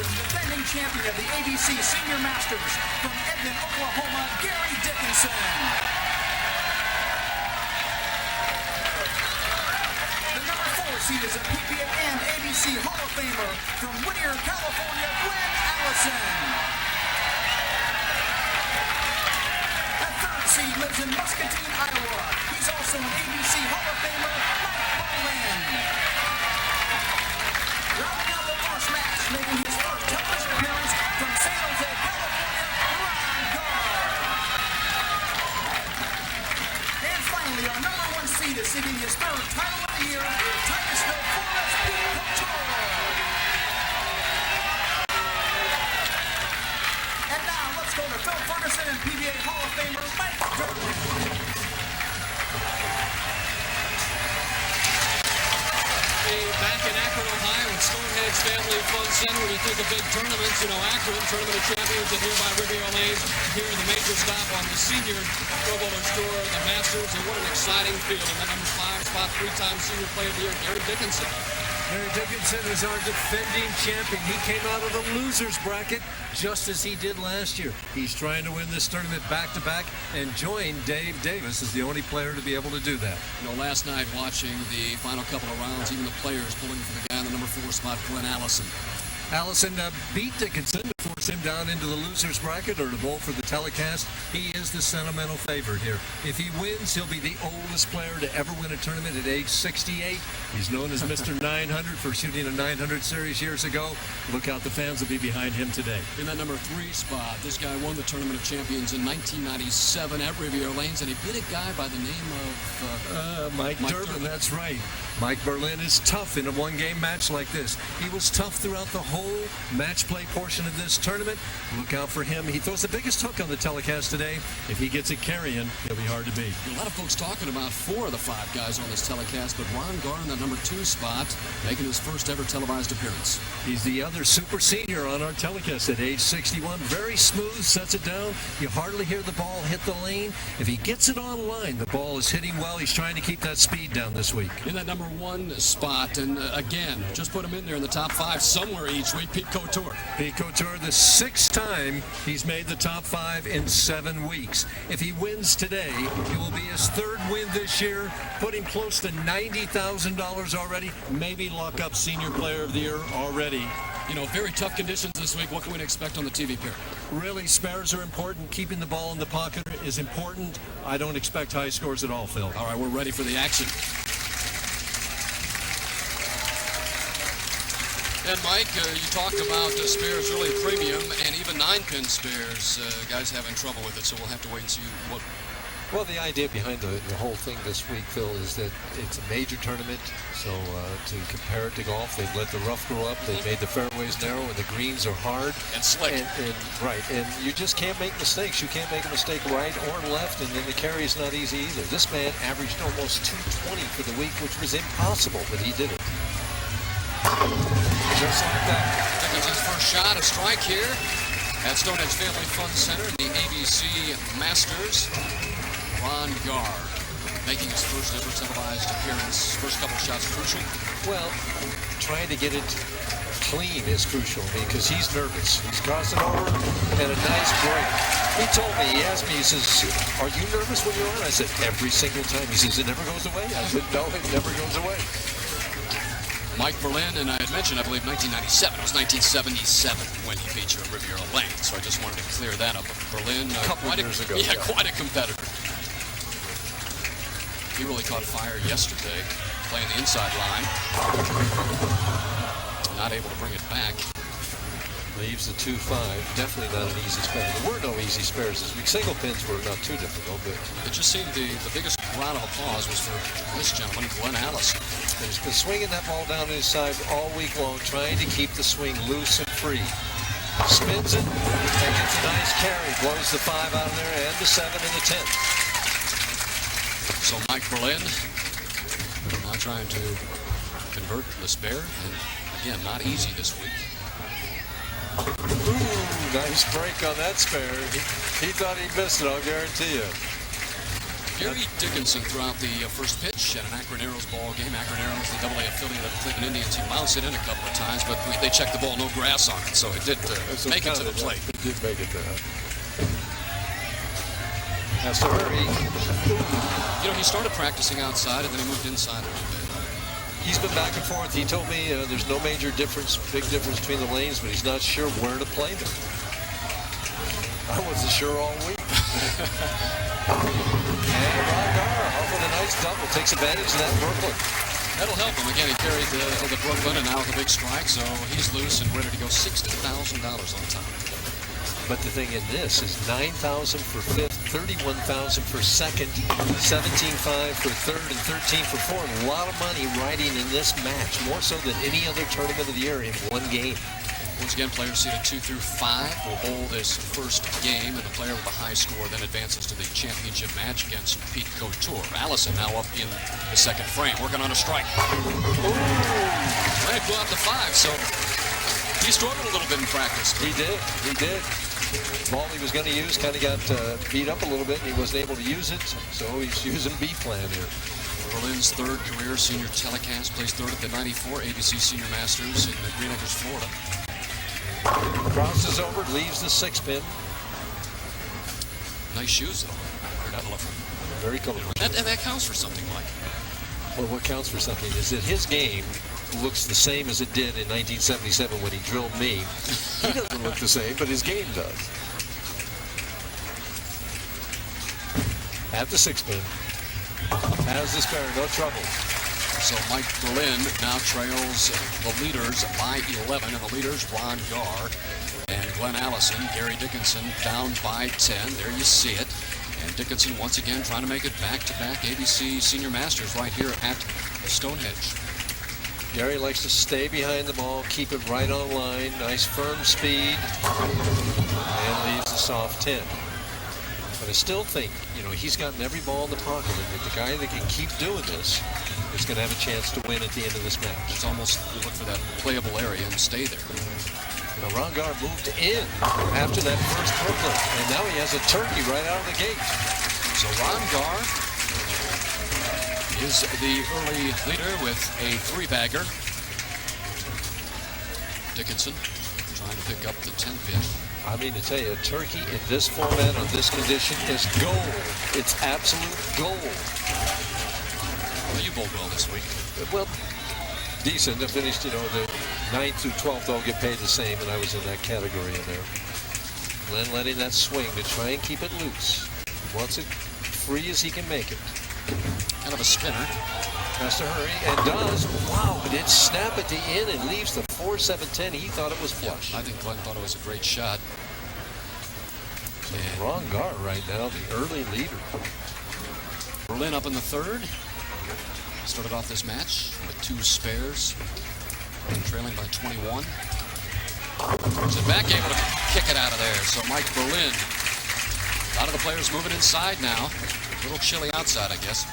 third, defending champion of the ABC Senior Masters from Edmond, Oklahoma, Gary Dickinson. The number 4 seed is a PPA and ABC Hall of Famer from Whittier, California, Glenn Allison. That third seed lives in Muscatine, Iowa. He's also an ABC Hall of Famer, Mike Berlin. Rounding out the first match, making his first television appearance from San Jose, California, Ron Gar. And finally, our number 1 seed is seeking his third title of the year, Titusville, Florida's Pete Couture. And now, let's go to Phil Ferguson and PBA Hall of Famer Mike Berlin. Back in Akron, Ohio, at Stonehenge Family Fun Center. When you think of big tournaments, you know, Akron, Tournament of Champions at nearby Riviera Lanes. Here, the major stop on the Senior Pro Bowler Tour, the Masters, and what an exciting field. And that number 5 spot, 3-time Senior Player of the Year, Gary Dickinson. Gary Dickinson is our defending champion. He came out of the losers bracket just as he did last year. He's trying to win this tournament back-to-back and join Dave Davis as the only player to be able to do that. You know, last night watching the final couple of rounds, even the players pulling for the guy in the number 4 spot, Glenn Allison. Allison beat Dickinson to force him down into the loser's bracket or to bowl for the telecast. He is the sentimental favorite here. If he wins, he'll be the oldest player to ever win a tournament at age 68. He's known as Mr. 900 for shooting a 900 series years ago. Look out, the fans will be behind him today. In that number 3 spot, this guy won the Tournament of Champions in 1997 at Riviera Lanes, and he beat a guy by the name of Mike Durbin. That's right. Mike Berlin is tough in a one-game match like this. He was tough throughout the whole match play portion of this tournament. Look out for him. He throws the biggest hook on the telecast today. If he gets it carrying, he'll be hard to beat. A lot of folks talking about 4 of the 5 guys on this telecast, but Ron Gar in that number 2 spot, making his first ever televised appearance. He's the other super senior on our telecast at age 61. Very smooth, sets it down. You hardly hear the ball hit the lane. If he gets it on line, the ball is hitting well. He's trying to keep that speed down this week. In that number 1 spot, and again, just put him in there in the top 5 somewhere each week, Pete Couture. Pete Couture, the 6th time he's made the top 5 in 7 weeks. If he wins today, it will be his 3rd win this year, putting close to $90,000 already. Maybe lock up Senior Player of the Year already. You know, very tough conditions this week. What can we expect on the TV pair? Really, spares are important. Keeping the ball in the pocket is important. I don't expect high scores at all, Phil. All right, we're ready for the action. And Mike, you talked about spares really premium and even 9-pin spares. Guys having trouble with it, so we'll have to wait and see what. Well, the idea behind the whole thing this week, Phil, is that it's a major tournament. So to compare it to golf, they've let the rough grow up. They've made the fairways narrow and the greens are hard. And slick. And you just can't make mistakes. You can't make a mistake right or left, and then the carry is not easy either. This man averaged almost 220 for the week, which was impossible, but he did it. Just like that. Dickinson's first shot, a strike here at Stonehenge Family Fun Center, the ABC Masters. Ron Gar making his first ever televised appearance. First couple shots crucial. Well, trying to get it clean is crucial because he's nervous. He's crossing over and a nice break. He told me, he asked me, he says, "Are you nervous when you're on?" I said, "Every single time." He says, "It never goes away." I said, "No, it never goes away." Mike Berlin, and I had mentioned, I believe, 1997. It was 1977 when he beat you at Riviera Lanes, so I just wanted to clear that up. Berlin, a couple of years ago. Yeah, quite a competitor. He really caught fire yesterday, playing the inside line. Not able to bring it back. Leaves the 2-5. Definitely not an easy spare. There were no easy spares this week. Single pins were not too difficult, but it just seemed the biggest round of applause was for this gentleman, Glenn Allison. He's been swinging that ball down his side all week long, trying to keep the swing loose and free. Spins it, and gets a nice carry. Blows the 5 out of there, and the 7 and the 10. So Mike Berlin now trying to convert the spare, and again, not easy this week. Ooh, nice break on that spare. He thought he missed it, I'll guarantee you. Gary Dickinson throughout the first pitch at an Akron Arrows ball game. Akron Arrows, the AA affiliate of the Cleveland Indians. He bounced it in a couple of times, but they checked the ball, no grass on it, so it did make it to the plate. It did make it there. Has to hurry. You know, he started practicing outside and then he moved inside a little bit. He's been back and forth. He told me there's no major difference, big difference between the lanes, but he's not sure where to play them. I wasn't sure all week. And Ron Gar off with a nice double. Takes advantage of that Brooklyn. That'll help him. Again, he carried the Brooklyn and now with a big strike, so he's loose and ready to go. $60,000 on top. But the thing in this is $9,000 for fifth, $31,000 for second, $17,500 for third, and $13,000 for fourth. A lot of money riding in this match, more so than any other tournament of the year in one game. Once again, players seeded 2 through 5 will bowl this first game, and the player with the high score then advances to the championship match against Pete Couture. Allison now up in the second frame, working on a strike. Let it go out to 5, so he struggled a little bit in practice. He did. Ball he was going to use kind of got beat up a little bit, and he wasn't able to use it, so he's using B-plan here. Berlin's third career senior telecast, plays third at the 94 ABC Senior Masters in Green Acres, Florida. Crosses over, leaves the 6-pin. Nice shoes, though. I love them. Very colorful. And that counts for something, Mike. Well, what counts for something is that his game looks the same as it did in 1977 when he drilled me. He doesn't look the same, but his game does. At the 6-pin. Has the spare, no trouble. So Mike Berlin now trails the leaders by 11, and the leaders Ron Gar and Glenn Allison. Gary Dickinson down by 10. There you see it. And Dickinson once again trying to make it back-to-back ABC Senior Masters right here at Stonehenge. Gary likes to stay behind the ball, keep it right on line, nice firm speed, and leaves a soft 10. But I still think, you know, he's gotten every ball in the pocket, and that the guy that can keep doing this is going to have a chance to win at the end of this match. It's almost, you look for that playable area and stay there. Now, Ron Gar moved in after that first Brooklyn, and now he has a turkey right out of the gate. So Ron Gar is the early leader with a 3-bagger. Dickinson trying to pick up the 10-pin. I mean to tell you, a turkey in this format, on this condition, is gold. It's absolute gold. Well, you bowled well this week. Well, decent. I finished, you know, the 9th through 12th all get paid the same, and I was in that category in there. Glenn letting that swing to try and keep it loose. He wants it free as he can make it. Kind of a spinner. Has to hurry, and does. Wow, but it snap at the end and leaves the 4-7-10. He thought it was flush. Yeah, I think Glenn thought it was a great shot. And Ron Gar right now, the early leader. Berlin up in the third. Started off this match with 2 spares, trailing by 21. So back able to kick it out of there. So Mike Berlin. A lot of the players moving inside now. A little chilly outside, I guess.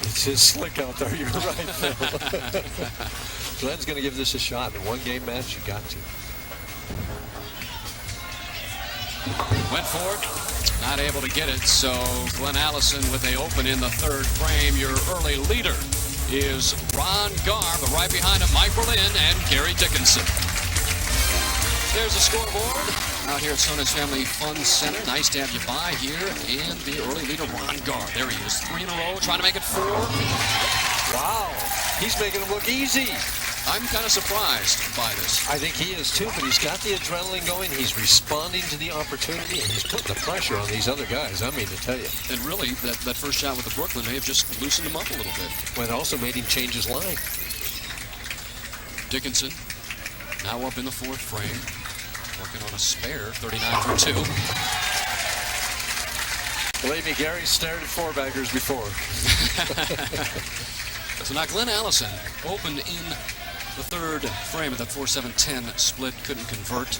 It's just slick out there. You're right, Phil. Glenn's going to give this a shot. In a one-game match, you got to. Went for it. Not able to get it. So Glenn Allison with a open in the third frame. Your early leader is Ron Gar, but right behind him, Mike Berlin and Gary Dickinson. There's the scoreboard out here at Stonehenge Family Fun Center. Nice to have you by here. And the early leader, Ron Gar. There he is. 3 in a row, trying to make it 4. Wow. He's making him look easy. I'm kind of surprised by this. I think he is too, but he's got the adrenaline going. He's responding to the opportunity, and he's putting the pressure on these other guys, I mean to tell you. And really, that first shot with the Brooklyn may have just loosened him up a little bit. Well, it also made him change his line. Dickinson now up in the 4th frame. Working on a spare, 39 for 2. Believe me, Gary stared at 4-baggers before. So now Glenn Allison opened in the 3rd frame of that 4-7-10 split, couldn't convert.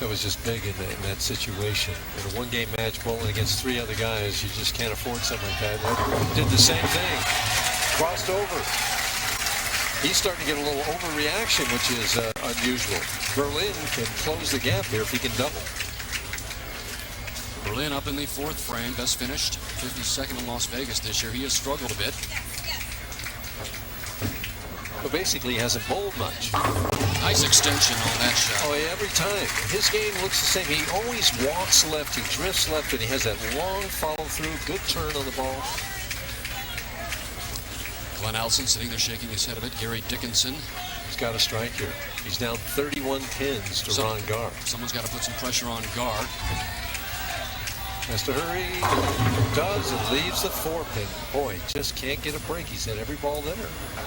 That was just big in that situation. In a one-game match bowling against 3 other guys, you just can't afford something like that. That did the same thing. Crossed over. He's starting to get a little overreaction, which is unusual. Berlin can close the gap here if he can double. Berlin up in the 4th frame, best finished 52nd in Las Vegas this year. He has struggled a bit. But basically, he hasn't bowled much. Nice extension on that shot. Oh, every time. His game looks the same. He always walks left, he drifts left, and he has that long follow-through, good turn on the ball. Glenn Allison sitting there shaking his head a bit. Gary Dickinson. He's got a strike here. He's down 31 pins to Ron Gar. Someone's got to put some pressure on Gar. Has to hurry. Does, and leaves the 4-pin. Boy, just can't get a break. He's had every ball there.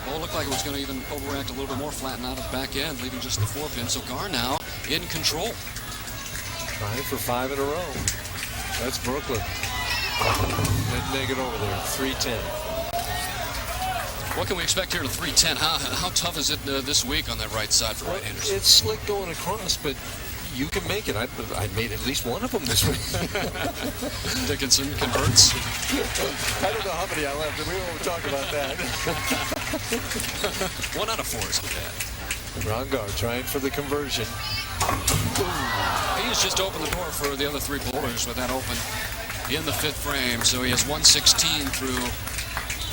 Well, it looked like it was going to even overact a little bit more, flatten out of the back end, leaving just the 4-pin. So Gar now in control. Trying for 5 in a row. That's Brooklyn. Didn't make it over there. 310. What can we expect here to 310? How tough is it this week on that right side for right-handers? It's slick going across, but you can make it. I made at least one of them this week. Dickinson converts. I don't know how many I left, but we won't talk about that. 1 out of 4 isn't bad. Ron Gar trying for the conversion. He's just opened the door for the other 3 bowlers with that open in the 5th frame. So he has 116 through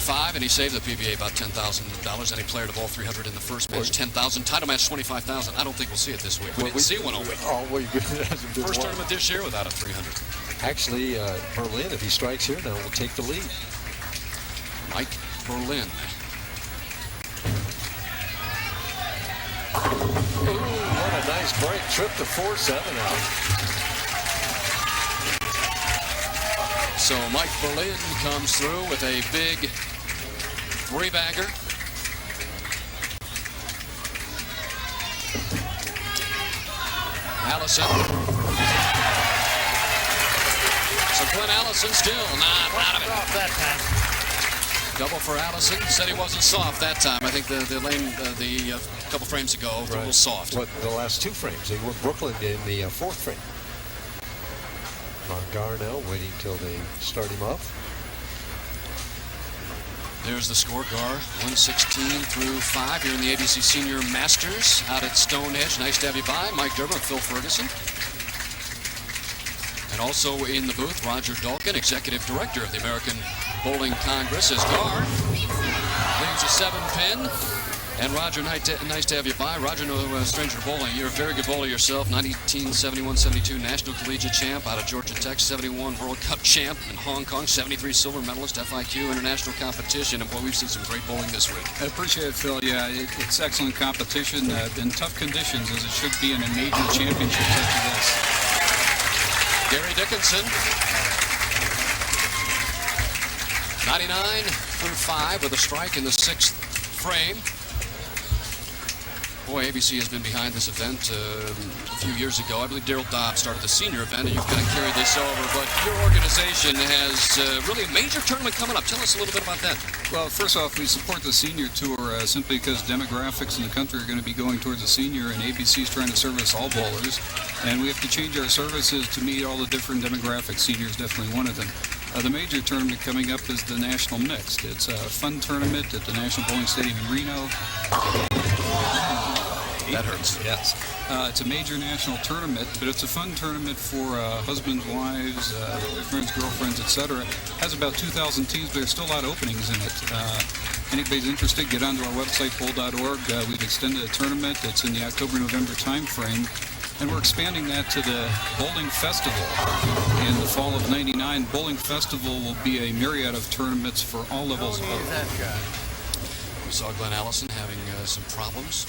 5, and he saved the PBA about $10,000. Any player to bowl 300 in the first match, $10,000. Title match, $25,000. I don't think we'll see it this week. We didn't see one all week. First tournament this year without a 300. Actually, Berlin, if he strikes here now, will take the lead. Mike Berlin. Ooh, what a nice break. Trip to 4-7 out. So Mike Berlin comes through with a big 3-bagger. Allison. So Glenn Allison still not out of it. Off that time. Double for Allison. Said he wasn't soft that time. I think the lane, couple frames ago, was a little soft. What, the last 2 frames? They were Brooklyn in the 4th frame. Ron Gar now waiting till they start him up. There's the score, Gar, 116 through 5 here in the ABC Senior Masters out at Stonehenge. Nice to have you by. Mike Derber and Phil Ferguson. And also in the booth, Roger Dalkin, Executive Director of the American Bowling Congress, as Gar leaves a 7-pin. And Roger, nice to have you by. Roger, no stranger to bowling. You're a very good bowler yourself. 1971-72 National Collegiate Champ out of Georgia Tech. 71 World Cup Champ in Hong Kong. 73 silver medalist, FIQ International Competition. And boy, we've seen some great bowling this week. I appreciate it, Phil. Yeah, it's excellent competition in tough conditions, as it should be in a major championship such as this. Gary Dickinson. 99 through 5 with a strike in the 6th frame. Boy, ABC has been behind this event a few years ago. I believe Daryl Dobbs started the senior event, and you've kind of carried this over. But your organization has really a major tournament coming up. Tell us a little bit about that. Well, first off, we support the senior tour simply because demographics in the country are going to be going towards the senior, and ABC is trying to service all bowlers. And we have to change our services to meet all the different demographics. Senior is definitely one of them. The major tournament coming up is the National Mixed. It's a fun tournament at the National Bowling Stadium in Reno. That hurts. Yes. It's a major national tournament, but it's a fun tournament for husbands, wives, friends, girlfriends, etc. Has about 2,000 teams, but there's still a lot of openings in it. Anybody's interested, get onto our website, bowl.org. We've extended the tournament. It's in the October-November time frame. And we're expanding that to the Bowling Festival. In the fall of '99, Bowling Festival will be a myriad of tournaments for all levels of bowling. We saw Glenn Allison having some problems.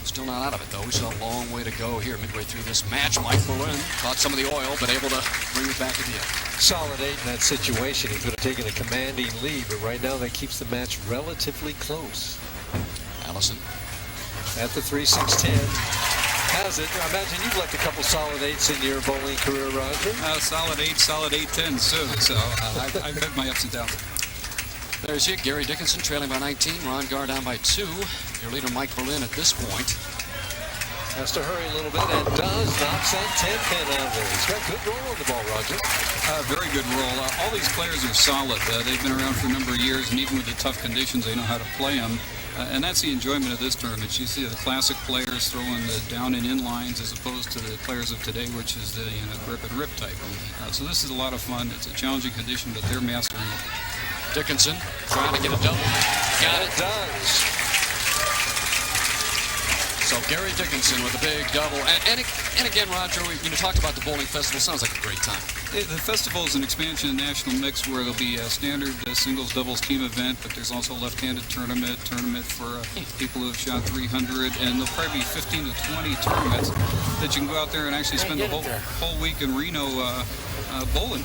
Still not out of it, though. We still have a long way to go here midway through this match. Mike Berlin caught some of the oil, but able to bring it back at the end. Solid 8 in that situation. He could have taken a commanding lead, but right now that keeps the match relatively close. Allison. At the 3-6-10. Has it? I imagine you've left a couple solid 8s in your bowling career, Roger. Solid 8, solid 8-10s too. So I've had my ups and downs. There's it. Gary Dickinson trailing by 19. Ron Gar down by 2. Your leader, Mike Berlin, at this point. Has to hurry a little bit and does. Knocks that 10-pin out of there. He's got good roll on the ball, Roger. Very good roll. All these players are solid. They've been around for a number of years, and even with the tough conditions, they know how to play them. And that's the enjoyment of this tournament. You see the classic players throwing the down and in lines as opposed to the players of today, which is the grip and rip type. So this is a lot of fun. It's a challenging condition, but they're mastering it. Dickinson trying to get a double. Got it. Does. So Gary Dickinson with a big double. And again, Roger, we talked about the bowling festival. Sounds like a great time. The festival is an expansion of National Mix where there'll be a standard singles, doubles team event, but there's also a left-handed tournament for people who have shot 300, and there'll probably be 15 to 20 tournaments that you can go out there and actually spend the whole week in Reno bowling.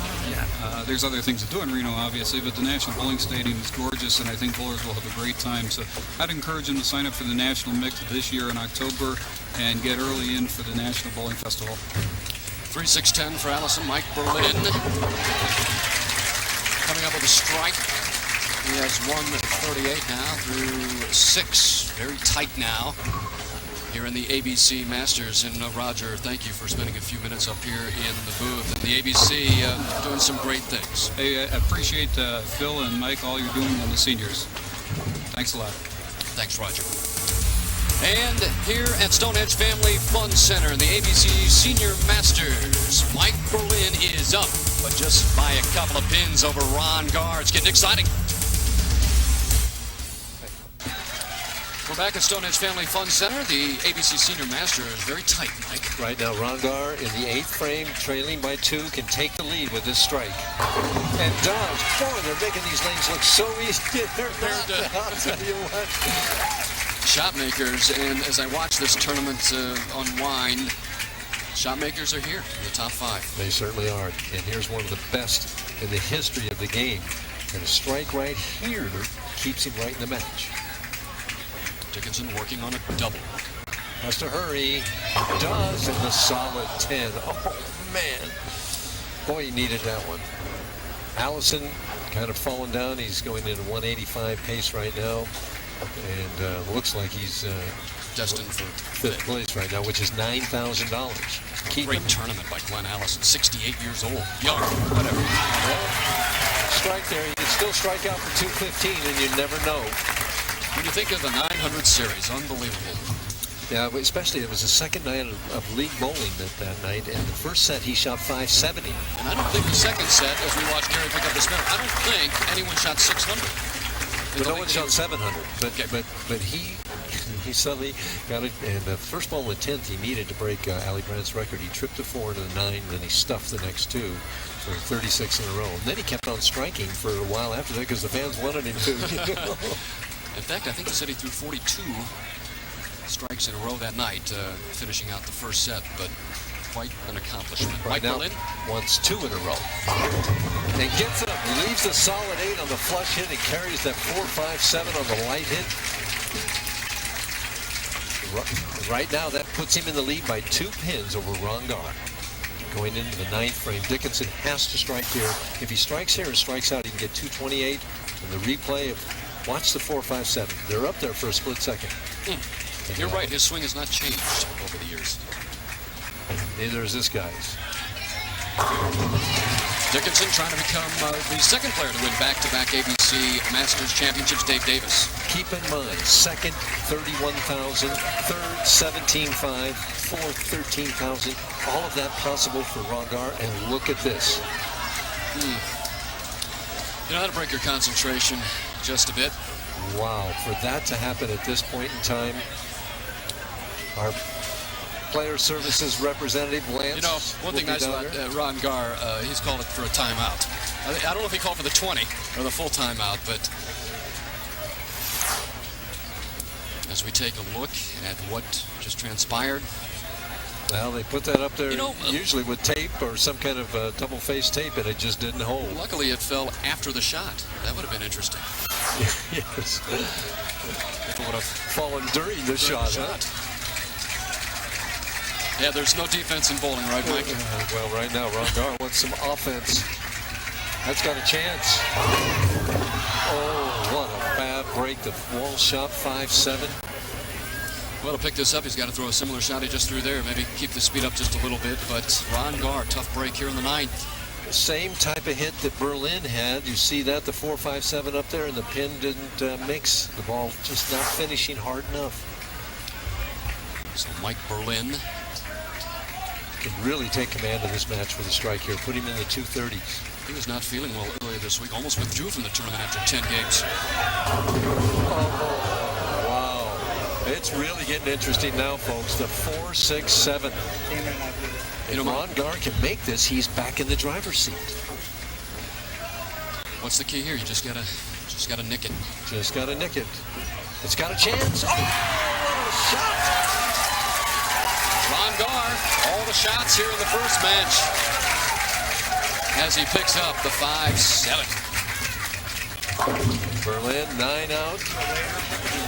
There's other things to do in Reno, obviously, but the National Bowling Stadium is gorgeous, and I think bowlers will have a great time. So I'd encourage them to sign up for the National Mix this year in October and get early in for the National Bowling Festival. 3-6-10 for Allison. Mike Berlin coming up with a strike. He has 138 now through 6. Very tight now here in the ABC Masters. And Roger, thank you for spending a few minutes up here in the booth. And the ABC doing some great things. Hey, I appreciate Phil and Mike, all you're doing on the seniors. Thanks a lot. Thanks, Roger. And here at Stonehenge Family Fun Center in the ABC Senior Masters, Mike Berlin is up, but just by a couple of pins over Ron Gar. It's getting exciting. We're back at Stonehenge Family Fun Center. The ABC Senior Master is very tight, Mike. Right now, Ron Gar in the 8th frame, trailing by 2, can take the lead with this strike. And does. Boy, they're making these lanes look so easy. They're not. I'll tell you what. Shot makers, and as I watch this tournament unwind, shot makers are here in the top 5. They certainly are. And here's one of the best in the history of the game. And a strike right here keeps him right in the match. Dickinson working on a double. Has to hurry. Does, and the solid 10. Oh, man. Boy, he needed that one. Allison kind of falling down. He's going into 185 pace right now. And looks like he's destined for 5th place right now, which is $9,000. Great tournament by Glenn Allison, 68 years old, young, whatever. Well, strike there. You can still strike out for 215, and you never know. When you think of the 900 series, unbelievable. Yeah, especially it was the second night of league bowling that night, and the first set he shot 570. And I don't think the second set, as we watched Gary pick up the spinner, I don't think anyone shot 600. But no one shot 700. But he suddenly got it. And the first ball in the 10th, he needed to break Ali Brandt's record. He tripped a 4 into the 9, and then he stuffed the next 2 for 36 in a row. And then he kept on striking for a while after that because the fans wanted him to. In fact, I think he said he threw 42 strikes in a row that night, finishing out the first set. But quite an accomplishment. Right now, wants 2 in a row. And gets up, leaves a solid 8 on the flush hit, and carries that 4-5-7 on the light hit. Right now, that puts him in the lead by 2 pins over Ron Gar. Going into the 9th frame, Dickinson has to strike here. If he strikes here and strikes out, he can get 228. And the replay of, watch the 4-5-7. They're up there for a split second. You're right, his swing has not changed over the years. Neither is this guy's. Dickinson trying to become the second player to win back-to-back ABC Masters Championships. Dave Davis. Keep in mind, second, 31,000, third, 17,500, fourth, 13,000. All of that possible for Ron Gar, and look at this. You know how to break your concentration just a bit. Wow, for that to happen at this point in time, our Player Services representative, Lance. You know, one thing nice about Ron Gar, he's called it for a timeout. I don't know if he called for the 20 or the full timeout, but as we take a look at what just transpired. Well, they put that up there usually with tape or some kind of double-faced tape, and it just didn't hold. Luckily, it fell after the shot. That would have been interesting. Yes. If it would have fallen during the shot. Yeah, there's no defense in bowling, right, Mike? Well, right now, Ron Gar wants some offense. That's got a chance. Oh, what a bad break. The wall shot 5-7. Well, to pick this up, he's got to throw a similar shot he just threw there. Maybe keep the speed up just a little bit. But Ron Gar, tough break here in the 9th. Same type of hit that Berlin had. You see that, the 4.57 up there, and the pin didn't mix. The ball just not finishing hard enough. So Mike Berlin can really take command of this match with a strike here. Put him in the 230s. He was not feeling well earlier this week. Almost withdrew from the tournament after 10 games. Oh, wow. It's really getting interesting now, folks. The 4.67. If Ron Gar can make this, he's back in the driver's seat. What's the key here? You just gotta nick it. Just gotta nick it. It's got a chance. Oh, what a shot! Ron Gar, all the shots here in the first match as he picks up the 5-7. Berlin 9 out.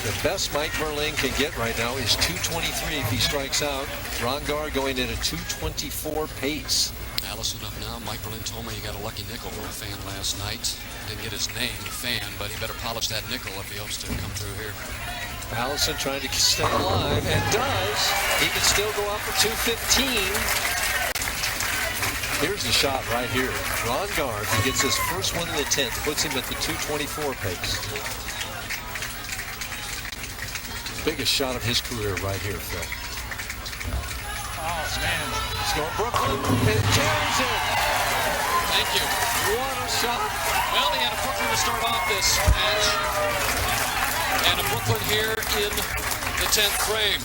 The best Mike Berlin can get right now is 223 if he strikes out. Ron Gar going at a 224 pace. Allison up now. Mike Berlin told me he got a lucky nickel from a fan last night. Didn't get his name, fan, but he better polish that nickel if he hopes to come through here. Allison trying to stay alive, and does. He can still go out for 215. Here's the shot right here. Ron Gar, if he gets his first one in the 10th, puts him at the 224 pace. Biggest shot of his career right here, Phil. Oh, man. It's going Brooklyn, and carries it. Thank you. What a shot. Well, he had a Brooklyn to start off this match. And a Brooklyn here in the 10th frame.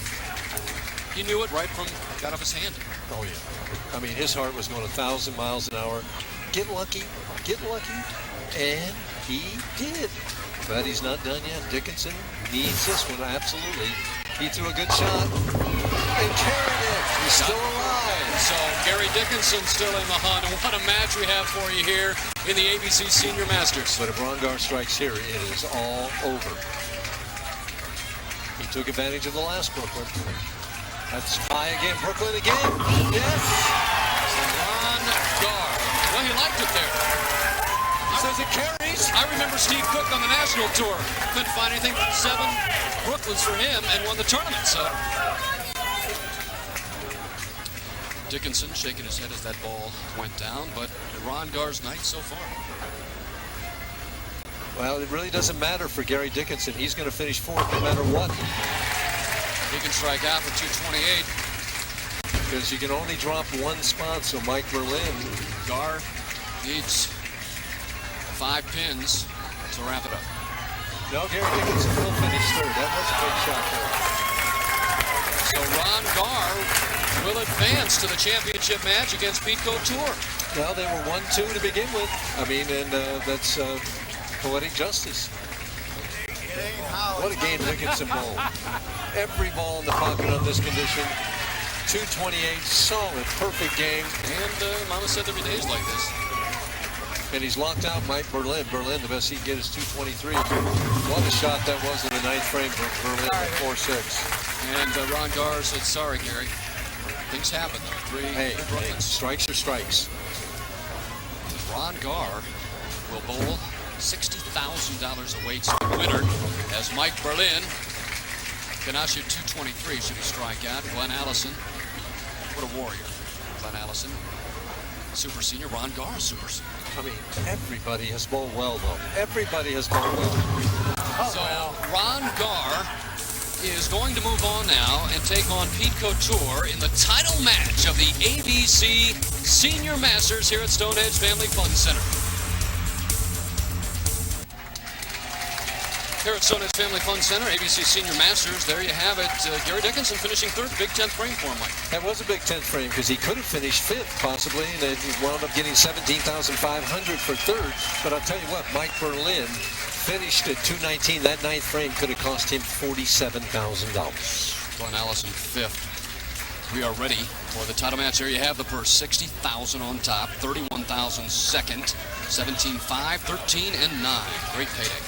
He knew it right from got off his hand. Oh, yeah. I mean, his heart was going 1,000 miles an hour. Get lucky, and he did. But he's not done yet. Dickinson needs this one, absolutely. He threw a good shot and carried it. He's still alive. So Gary Dickinson still in the hunt. And what a match we have for you here in the ABC Senior Masters. But if Ron Gar strikes here, it is all over. He took advantage of the last Brooklyn. That's high again. Brooklyn again. Yes. Ron Gar. Well, he liked it there. Says it carries. I remember Steve Cook on the national tour. Couldn't find anything. 7 Brooklyns for him and won the tournament. So Dickinson shaking his head as that ball went down. But Ron Gar's night so far. Well, it really doesn't matter for Gary Dickinson. He's going to finish 4th no matter what. He can strike out for 228. Because you can only drop one spot, so Mike Berlin. Gar needs 5 pins to wrap it up. No, Gary Dickinson will finish 3rd. That was a big shot there. So Ron Gar will advance to the championship match against Pete Couture. Well, they were 1-2 to begin with. I mean, and that's poetic justice. What a game Dickinson bowled. Every ball in the pocket on this condition. 228, solid, perfect game. And Mama said there'd be days like this. And he's locked out Mike Berlin. Berlin, the best he can get is 223. What a shot that was in the 9th frame for Berlin at 4-6. And Ron Gar said, sorry, Gary. Things happen, though. 3 Hey, Brooklyns. strikes are strikes. Ron Gar will bowl $60,000 awaits the winner as Mike Berlin can now shoot 223 should he strike out. Glenn Allison, what a warrior. Glenn Allison, super senior. Ron Gar, super senior. I mean, everybody has bowled well, though. Everybody has bowled well. So Ron Gar is going to move on now and take on Pete Couture in the title match of the ABC Senior Masters here at Stonehenge Family Fun Center. Here at Stonehenge Family Fun Center, ABC Senior Masters, there you have it. Gary Dickinson finishing 3rd, big 10th frame for him, Mike. That was a big 10th frame because he could have finished 5th possibly, and then he wound up getting 17,500 for 3rd. But I'll tell you what, Mike Berlin finished at 219. That 9th frame could have cost him $47,000. Glenn Allison 5th. We are ready for the title match. There you have the purse, $60,000 on top, $31,000 second, 17-5, 13 and 9. Great payday.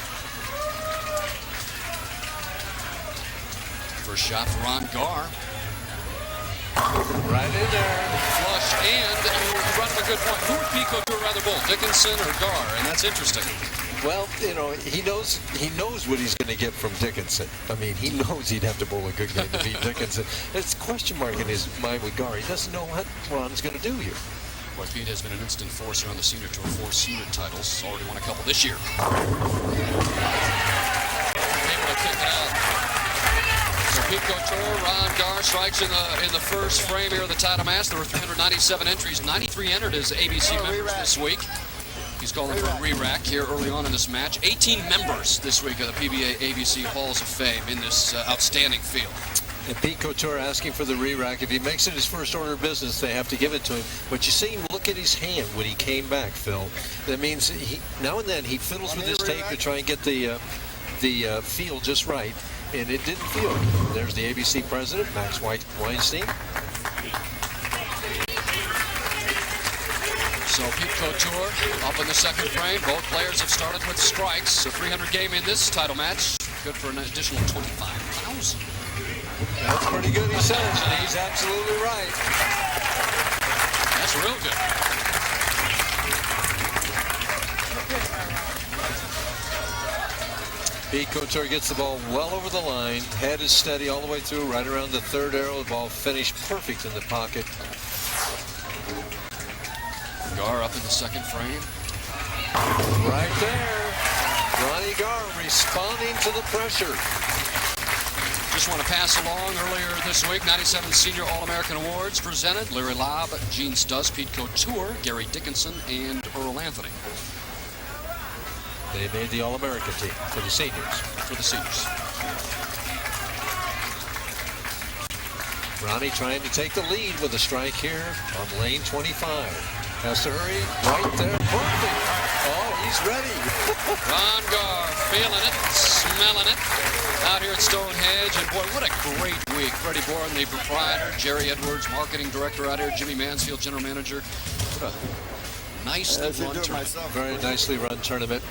First shot for Ron Gar. Right in there. Flush, and you brought up a good point. Who would Pete Couture rather bowl, Dickinson or Gar? And that's interesting. Well, you know, he knows what he's going to get from Dickinson. I mean, he knows he'd have to bowl a good game to beat Dickinson. It's a question mark in his mind with Gar. He doesn't know what Ron's going to do here. Boy, Pete has been an instant force around the senior tour. 4 senior titles. Already won a couple this year. Able to kick it out. So Pete Couture, Ron Gar strikes in the first frame here of the title match. There were 397 entries. 93 entered as ABC members this week. He's calling for a re-rack here early on in this match. 18 members this week of the PBA ABC Halls of Fame in this outstanding field. And Pete Couture asking for the re-rack. If he makes it his first order of business, they have to give it to him. But you see him look at his hand when he came back, Phil. That means now and then he fiddles with his tape to try and get the feel just right. And it didn't feel. There's the ABC president, Max Weinstein. So Pete Couture up in the second frame. Both players have started with strikes. A 300 game in this title match. Good for an additional 25,000. That's pretty good, he says, and he's absolutely right. That's real good. Pete Couture gets the ball well over the line. Head is steady all the way through, right around the third arrow. The ball finished perfect in the pocket. Gar up in the second frame. Right there. Ronnie Gar responding to the pressure. Just want to pass along earlier this week, 97 Senior All-American Awards presented. Larry Lobb, Gene Stuss, Pete Couture, Gary Dickinson, and Earl Anthony. They made the All-American team for the seniors. For the seniors. Ronnie trying to take the lead with a strike here on lane 25. Has to hurry. Right there. Perfect. Oh, he's ready. Ron Gar feeling it, smelling it. Out here at Stonehenge, and boy, what a great week. Freddie Bourne, the proprietor, Jerry Edwards, marketing director out here, Jimmy Mansfield, general manager. What a nicely run tournament. Very nicely run tournament.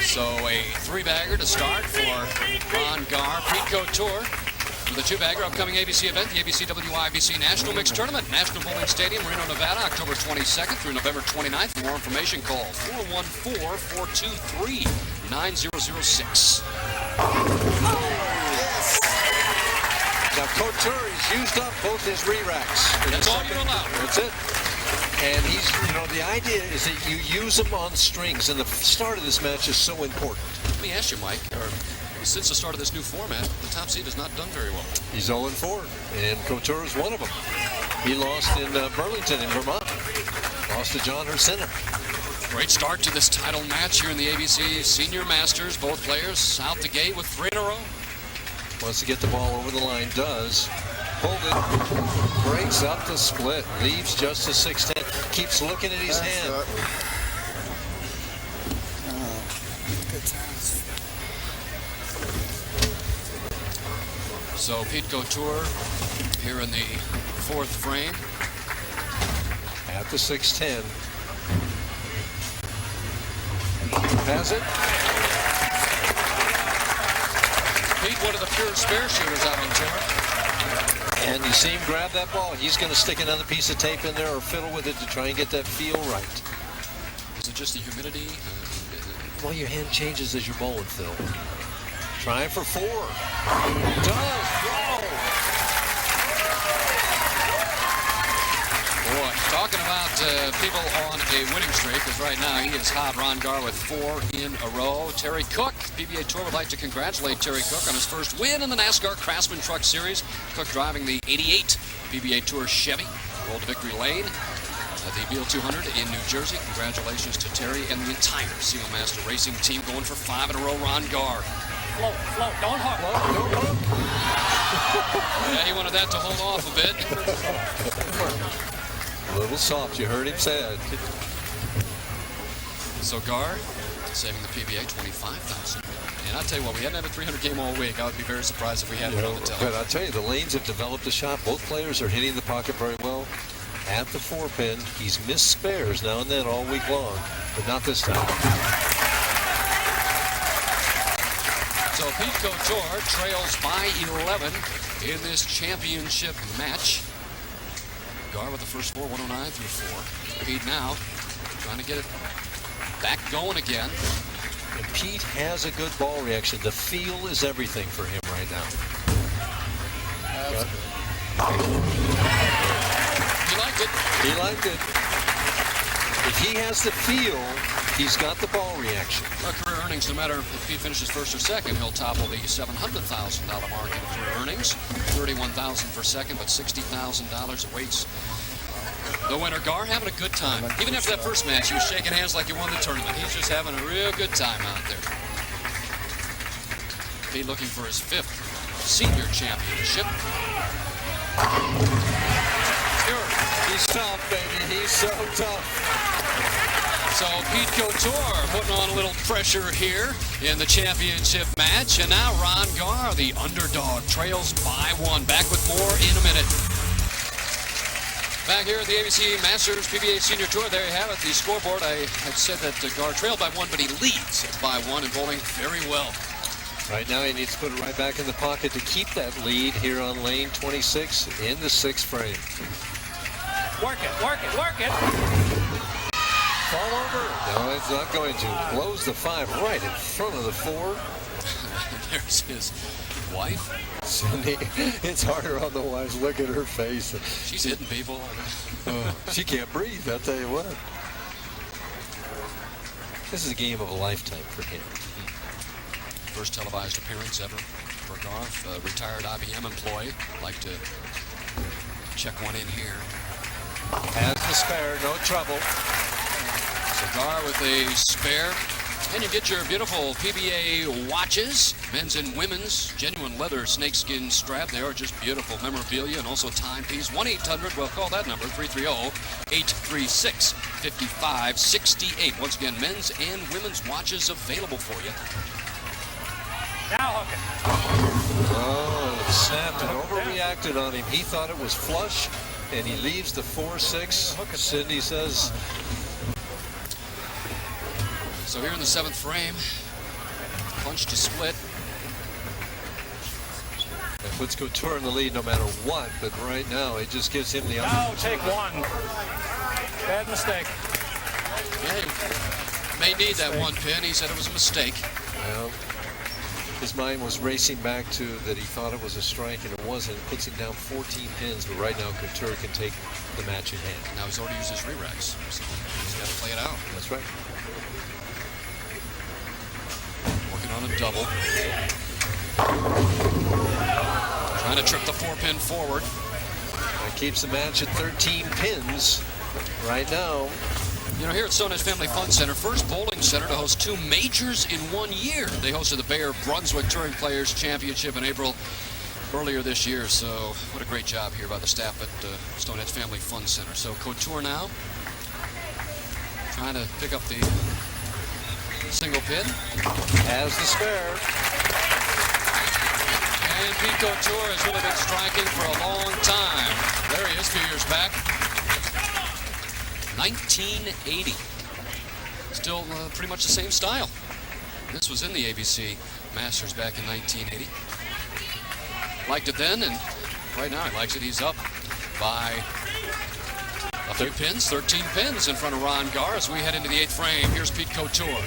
So a 3-bagger to start for Ron Gar. Pete Couture with a 2-bagger. Upcoming ABC event, the ABC WIBC National Mixed Tournament, National Bowling Stadium, Reno, Nevada, October 22nd through November 29th. For more information, call 414-423-9006. Now Couture has used up both his re-racks. That's all you're allowed. That's it. And he's, the idea is that you use them on strings, and the start of this match is so important. Let me ask you, Mike, since the start of this new format, the top seed has not done very well. He's 0-4, and Couture is one of them. He lost in Burlington in Vermont. Lost to John Herciner. Great start to this title match here in the ABC Senior Masters. Both players out the gate with 3 in a row. Wants to get the ball over the line, does. Pulled it, breaks up the split, leaves just a 6-10, keeps looking at his hand. Good times. So Pete Couture here in the 4th frame. At the 6-10. Has it? Pete, one of the pure spare shooters out on tour. And you see him grab that ball. He's going to stick another piece of tape in there or fiddle with it to try and get that feel right. Is it just the humidity? Well, your hand changes as you're bowling, Phil. Trying for 4. Does. Whoa. Boy, talking about people on a winning streak, because right now he is hot. Ron Gar with 4 in a row. Terry Cook, PBA Tour would like to congratulate Terry Cook on his first win in the NASCAR Craftsman Truck Series. Cook driving the 88 PBA Tour Chevy. Rolled to victory lane at the Beale 200 in New Jersey. Congratulations to Terry and the entire Seal Master Racing team going for 5 in a row. Ron Gar. Float, don't hook. Yeah, he wanted that to hold off a bit. A little soft, you heard him say it. So Gar saving the PBA 25,000. And I'll tell you what, we hadn't had a 300 game all week. I would be very surprised if we had one on the television. But I'll tell you, the lanes have developed a shot. Both players are hitting the pocket very well. At the 4-pin, he's missed spares now and then all week long, but not this time. So Pete Couture trails by 11 in this championship match. Gar with the first 4, 109 through 4. Pete now trying to get it back going again. And Pete has a good ball reaction. The feel is everything for him right now. liked it. He liked it. If he has the feel, he's got the ball reaction. Well, career earnings, no matter if he finishes first or second, he'll topple the $700,000 mark in career earnings. $31,000 for second, but $60,000 awaits the winner. Gar having a good time. Even after that first match, he was shaking hands like he won the tournament. He's just having a real good time out there. He looking for his 5th senior championship. He's tough, baby. He's so tough. So Pete Couture putting on a little pressure here in the championship match. And now Ron Gar, the underdog, trails by 1. Back with more in a minute. Back here at the ABC Masters PBA Senior Tour, there you have it, the scoreboard. I had said that Gar trailed by 1, but he leads by 1 and bowling very well. Right now, he needs to put it right back in the pocket to keep that lead here on lane 26 in the 6th frame. Work it, work it, work it. Fall over. No, it's not going to. Blows the 5 right in front of the 4. There's his wife. Cindy, it's harder on the wife. Look at her face. She's hitting people. She can't breathe, I'll tell you what. This is a game of a lifetime for him. First televised appearance ever for Gar, a retired IBM employee. Like to check one in here. Has the spare, no trouble. So Gar with a spare. And you get your beautiful PBA watches, men's and women's, genuine leather snakeskin strap. They are just beautiful memorabilia and also timepiece. 1-800, well, call that number, 330-836-5568. Once again, men's and women's watches available for you. Now hook it. Oh, it snapped and overreacted on him. He thought it was flush, and he leaves the 4-6. Cindy says... So here in the 7th frame, punch to split. That puts Couture in the lead no matter what, but right now it just gives him the Now take 1. Bad mistake. Yeah, he may need that 1 pin. He said it was a mistake. Well, his mind was racing back to that he thought it was a strike, and it wasn't. It puts him down 14 pins, but right now Couture can take the match in hand. Now he's already used his re-racks, so he's got to play it out. That's right. On a double. Trying to trip the 4-pin forward. That keeps the match at 13 pins right now. You know, here at Stonehenge Family Fun Center, first bowling center to host 2 majors in 1 year. They hosted the Bayer Brunswick Touring Players Championship in April earlier this year. So what a great job here by the staff at Stonehenge Family Fun Center. So Couture now trying to pick up the single pin. Has the spare. And Pete Couture has really been striking for a long time. There he is, a few years back. 1980. Still pretty much the same style. This was in the ABC Masters back in 1980. Liked it then, and right now he likes it. He's up by a few pins, 13 pins in front of Ron Gar as we head into the 8th frame. Here's Pete Couture.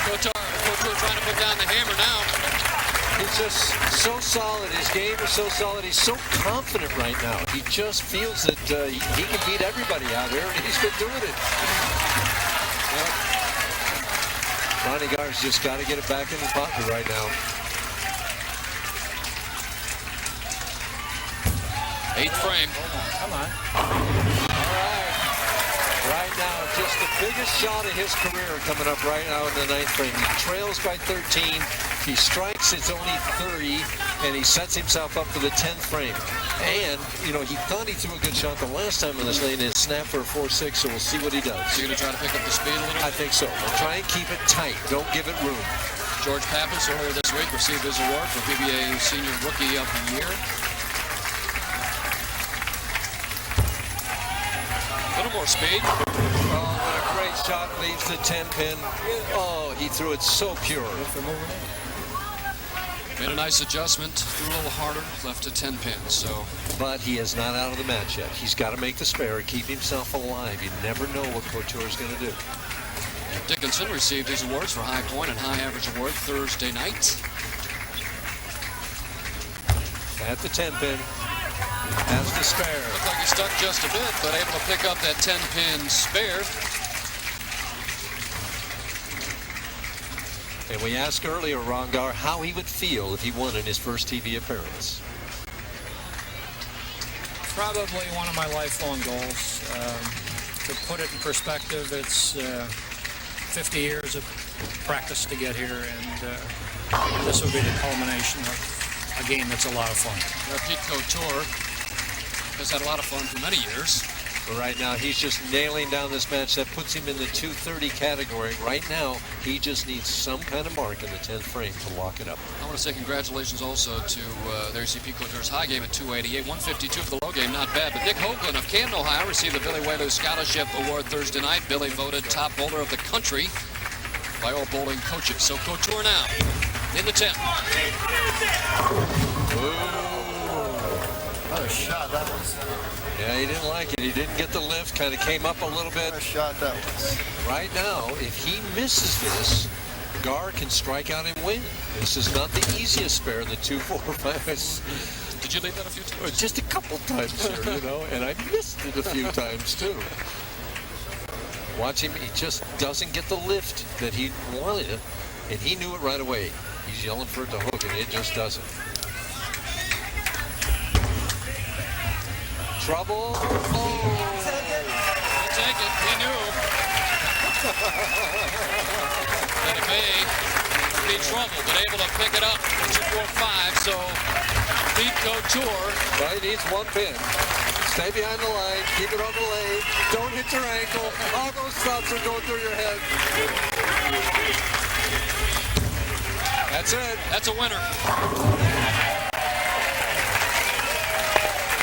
Couture trying to put down the hammer now. He's just so solid. His game is so solid. He's so confident right now. He just feels that he can beat everybody out here, and he's been doing it. Well, Ronnie Gar's just got to get it back in the pocket right now. 8th frame. Come on. All right. Right now, just the biggest shot of his career coming up right now in the 9th frame. He trails by 13. He strikes, it's only 30, and he sets himself up for the 10th frame. And, you know, he thought he threw a good shot the last time in this lane and snapped for a 4-6, so we'll see what he does. So you're going to try to pick up the speed a little? I think so. We'll try and keep it tight. Don't give it room. George Pappas earlier this week received his award for PBA Senior Rookie of the Year. A little more speed. Oh, what a great shot. Leaves the 10 pin. Oh, he threw it so pure. Made a nice adjustment. Threw a little harder. Left to 10 pins. So, but he is not out of the match yet. He's got to make the spare and keep himself alive. You never know what Couture is going to do. Dickinson received his awards for High Point and High Average Award Thursday night. At the 10 pin. Has the spare. Looked like he stuck just a bit, but able to pick up that 10-pin spare. And we asked earlier, Rongar, how he would feel if he won in his first TV appearance. Probably one of my lifelong goals. To put it in perspective, it's 50 years of practice to get here, and this will be the culmination of a game that's a lot of fun. Pete Couture has had a lot of fun for many years. But right now, he's just nailing down this match. That puts him in the 230 category. Right now, he just needs some kind of mark in the 10th frame to lock it up. I want to say congratulations also to there you see Pete Couture's high game at 288, 152 for the low game, not bad. But Dick Hoagland of Canton, Ohio, received the Billy Whaley Scholarship Award Thursday night. Billy voted top bowler of the country by all bowling coaches. So Couture now in the 10th. What a shot that was. Yeah, he didn't like it. He didn't get the lift. Kind of came up a little bit. What a shot that was. Right now, if he misses this, Gar can strike out and win. This is not the easiest spare, the 2, 4, 5. Did you leave that a few times? Just a couple times here, you know, and I missed it a few times too. Watch him, he just doesn't get the lift that he wanted, and he knew it right away. He's yelling for it to hook, and it just doesn't. Trouble. Oh. He'll take it. He knew. That it may be trouble, but able to pick it up. 2-4-5. So Pete Couture. Well, he needs one pin. Stay behind the line. Keep it on the lane. Don't hit your ankle. All those thoughts are going through your head. That's it. That's a winner.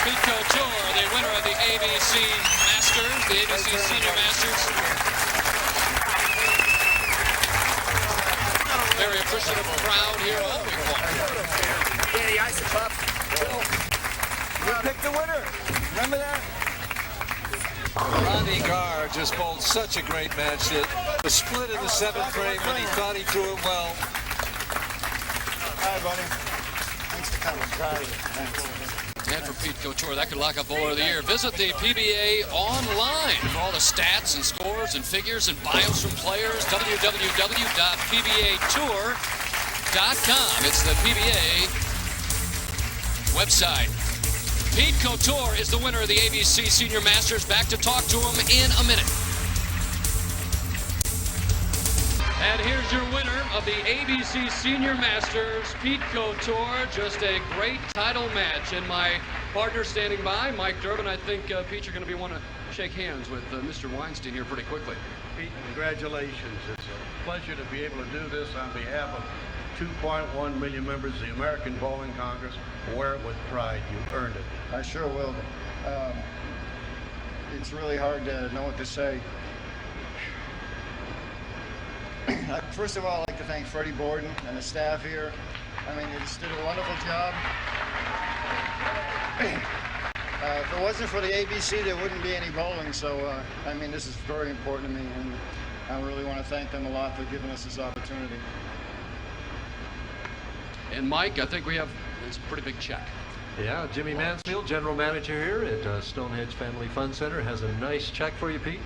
Pete Couture, the winner of the ABC Masters, the ABC Senior Masters. Very appreciative crowd here all week long. Danny Isopuff. We picked the winner. Remember that? Ronnie Gar just bowled such a great match. The split in the 7th frame, and he thought he threw it well. Hi, buddy. Thanks for coming. Proud of you. Thanks. And for Pete Couture, that could lock up Bowler of the Year. Visit the PBA online for all the stats and scores and figures and bios from players. www.pbatour.com. It's the PBA website. Pete Couture is the winner of the ABC Senior Masters. Back to talk to him in a minute. And here's your winner of the ABC Senior Masters, Pete Couture. Just a great title match. And my partner standing by, Mike Durbin. I think, Pete, you're going to want to shake hands with Mr. Weinstein here pretty quickly. Pete, congratulations. It's a pleasure to be able to do this on behalf of 2.1 million members of the American Bowling Congress. Wear it with pride. You earned it. I sure will. It's really hard to know what to say. First of all, I'd like to thank Freddie Borden and the staff here. I mean, they just did a wonderful job. If it wasn't for the ABC, there wouldn't be any bowling. So, I mean, this is very important to me, and I really want to thank them a lot for giving us this opportunity. And Mike, I think we have this pretty big check. Yeah, Jimmy Mansfield, general manager here at Stonehenge Family Fun Center, has a nice check for you, Pete.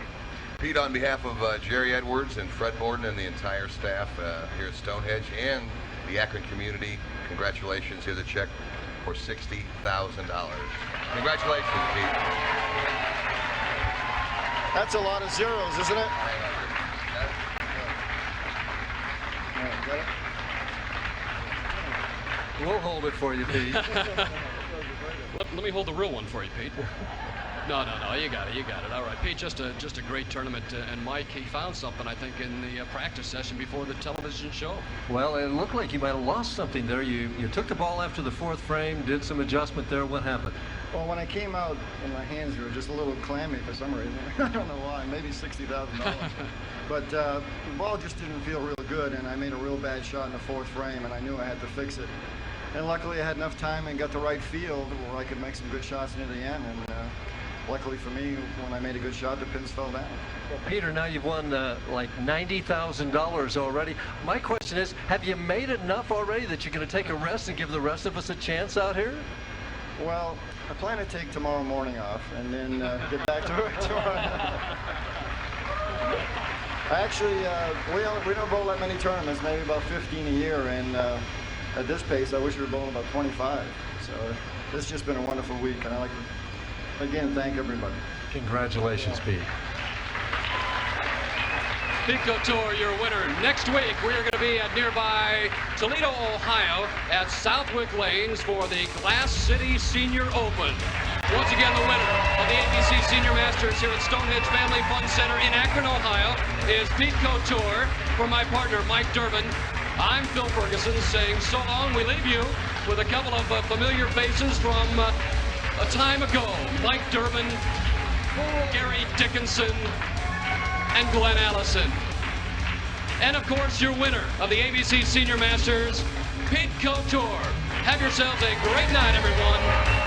Pete, on behalf of Jerry Edwards and Fred Borden and the entire staff here at Stonehenge and the Akron community, congratulations. Here's a check for $60,000. Congratulations, Pete. That's a lot of zeros, isn't it? Yeah, got it? We'll hold it for you, Pete. Let me hold the real one for you, Pete. No, you got it. All right, Pete, just a great tournament. And Mike, he found something, I think, in the practice session before the television show. Well, it looked like you might have lost something there. You took the ball after the 4th frame, did some adjustment there. What happened? Well, when I came out, and my hands were just a little clammy for some reason. I don't know why. Maybe $60,000. But the ball just didn't feel real good, and I made a real bad shot in the 4th frame, and I knew I had to fix it. And luckily, I had enough time and got the right field where I could make some good shots near the end. And luckily for me, when I made a good shot, the pins fell down. Well, Peter, now you've won like $90,000 already. My question is, have you made enough already that you're going to take a rest and give the rest of us a chance out here? Well, I plan to take tomorrow morning off and then get back to it tomorrow. Actually, we don't bowl that many tournaments, maybe about 15 a year, and at this pace, I wish we were bowling about 25. So this has just been a wonderful week, and I'd like to, again, thank everybody. Congratulations, Pete. Pete Couture, your winner. Next week, we are going to be at nearby Toledo, Ohio, at Southwick Lanes for the Glass City Senior Open. Once again, the winner of the ABC Senior Masters here at Stonehenge Family Fun Center in Akron, Ohio, is Pete Couture. For my partner, Mike Durbin, I'm Phil Ferguson saying so long. We leave you with a couple of familiar faces from a time ago. Mike Durbin, Gary Dickinson, and Glenn Allison. And of course, your winner of the ABC Senior Masters, Pete Couture. Have yourselves a great night, everyone.